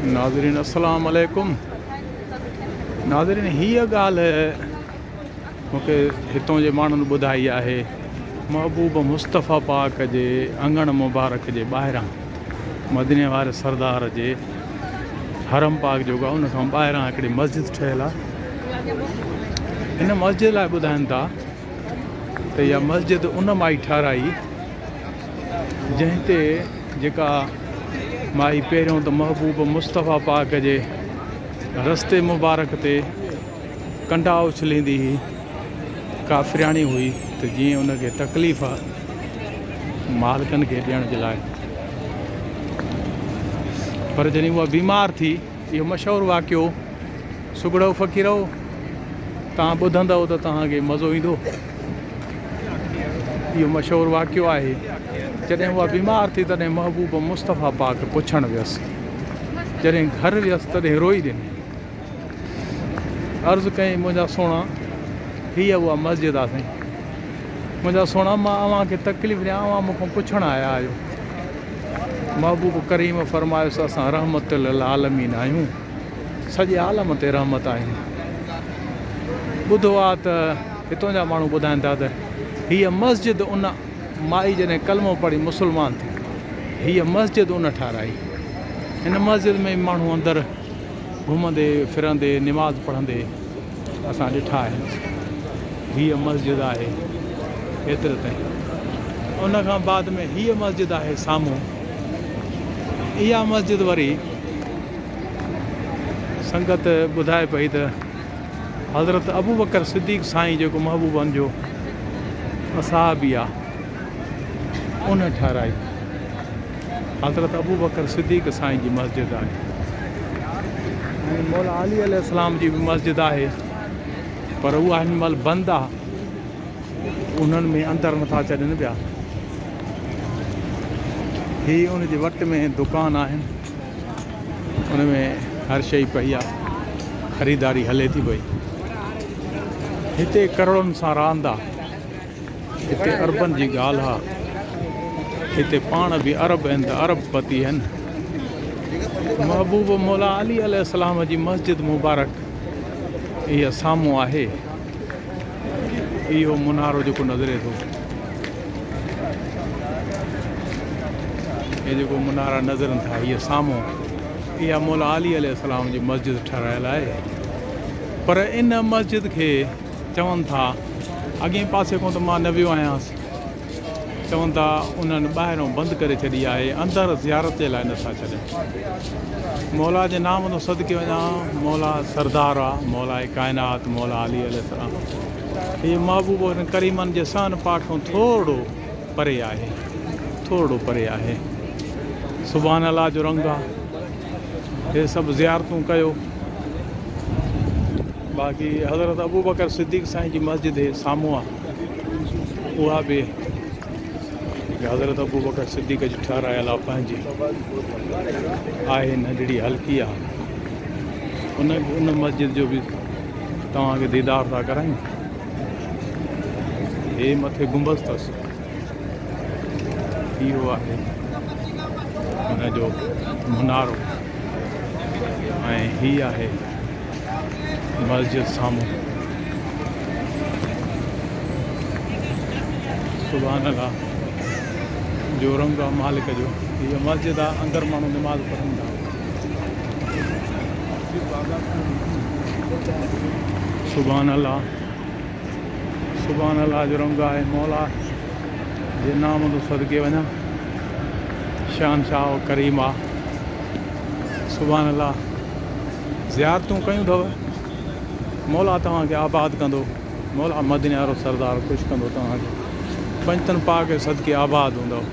नाज़रीन अस्सलाम वालेकुम। नाज़रीन हीअ ॻाल्हि मूंखे हितों जे माण्हुनि ॿुधाई आहे। महबूब मुस्तफ़ा पाक जे अंगण मुबारक जे ॿाहिरां मदीने वारे सरदार जे हरम पाक जो उन खां ॿाहिरां हिकिड़ी मस्जिद ठहियलु आहे। हिन मस्जिद लाइ ॿुधाइनि था त इहा मस्जिद उन माई ठाराई जंहिं ते जेका माई पहिरियों त महबूब मुस्तफ़ा पाक जे रस्ते मुबारक ते कंडा उछलींदी हुई, काफ़िराणी हुई त जीअं उनखे तकलीफ़ आहे मालिकनि खे ॾियण जे लाइ। पर जॾहिं उहा बीमार थी, इहो मशहूरु वाक़ियो सुगड़ो फ़क़ीरो तव्हां ॿुधंदव त तव्हांखे मज़ो ईंदो। इहो मशहूरु वाक़ियो आहे। जॾहिं उहा बीमार थी तॾहिं महबूब मुस्तफ़ा पाक पुछणु वियसि। जॾहिं घर वियसि तॾहिं रोई ॾिनी। अर्ज़ु कई, मुंहिंजा सोणा, हीअ उहा मस्जिद आहे साईं। मुंहिंजा सोणा, मां अव्हांखे तकलीफ़ ॾियां, अव्हां मूंखां पुछणु आया आहियो। महबूब करीम फरमायोसि, असां रहमत लिल आलमीन आहियूं, सॼे आलम ते रहमत आहियूं। ॿुधो आहे त हितां जा माण्हू ॿुधाइनि था त हीअ मस्जिद उन माई जॾहिं कलमो पढ़ी मुस्लमान थी, हीअ मस्जिद उन ठाराई। हिन मस्जिद में माण्हू अंदरि घुमंदे फिरंदे निमाज़ पढ़ंदे असां ॾिठा आहिनि। हीअ मस्जिद आहे एतिरे ताईं। उन खां बाद में हीअ मस्जिद आहे साम्हूं। इहा मस्जिद वरी संगत ॿुधाए पई त हज़रत अबू बकर सिद्दीक़ साईं जेको महबूबनि जो असहाबी आहे, उन ठाराई। हज़रत अबू बकर सिद्दीक़ साईं जी मस्जिद आहे। ऐं मौला अली अलैहिस्सलाम जी बि मस्जिद आहे, पर उहा हिन महिल बंदि आहे। उन्हनि में अंदरि नथा अचनि पिया। हीअ उनजे वट में दुकान आहिनि, उन में हर शइ पई आहे, ख़रीदारी हले थी पई। हिते करोड़नि सां रांदि आहे। हिते अरबनि जी ॻाल्हि आहे। हिते पाण बि अरब आहिनि त अरबपति आहिनि। महबूब मौला अली अलैहिस्सलाम जी मस्जिद मुबारक इहा साम्हूं आहे। इहो मुनारो जेको नज़रे थो, इहे जेको मुनारा नज़रनि था, इहा साम्हूं इहा मौला अली अलैहिस्सलाम जी मस्जिद ठारायल आहे। पर इन मस्जिद खे चवनि था, अॻे पासे खां त मां न वियो आहियां, चवनि था उन्हनि ॿाहिरों बंदि करे छॾी आहे, अंदरि ज़ियारत जे लाइ नथा छॾनि। मौला जे नाम तो सदके वञा, मौला सरदार आहे, मौला काइनात, मौला अली अलैहिस्सलाम। हीअ महबूब करीमनि जे सन पाक खां थोरो परे आहे, थोरो परे आहे। सुभान अल्लाह जो रंग आहे। हे सभु ज़ियारतूं कयो। बाक़ी हज़रत अबू बकर सिद्दीक़ साईं जी मस्जिद साम्हूं आहे, उहा बि हज़रत अबू बकर सिद्दीक़ जी ठारायल आहे, पंहिंजी आहे, नंढड़ी हल्की आहे। उन मस्जिद जो बि तव्हांखे दीदार था करायूं। हे मथे गुंबज़ अथसि, इहो आहे हुनजो मुनारो, ऐं हीअ आहे मस्जिद साम्हूं। सुभान अल्लाह जो रंग आहे मालिक जो। हीअ मस्जिद आहे, अंदरि माण्हू निमाज़ पढ़नि था। सुभान अल्लाह, सुभान अल्लाह जो रंग आहे। मौला जे नाम तो सदके वञा, शहनशाह करीम आहे। सुभान अल्लाह, ज़ियारतूं कयूं अथव। मौला तव्हांखे आबाद कंदो। मौला मदीने वारो सरदार ख़ुशि कंदो तव्हांखे। पंजतन पाक सदके आबाद हूंदव।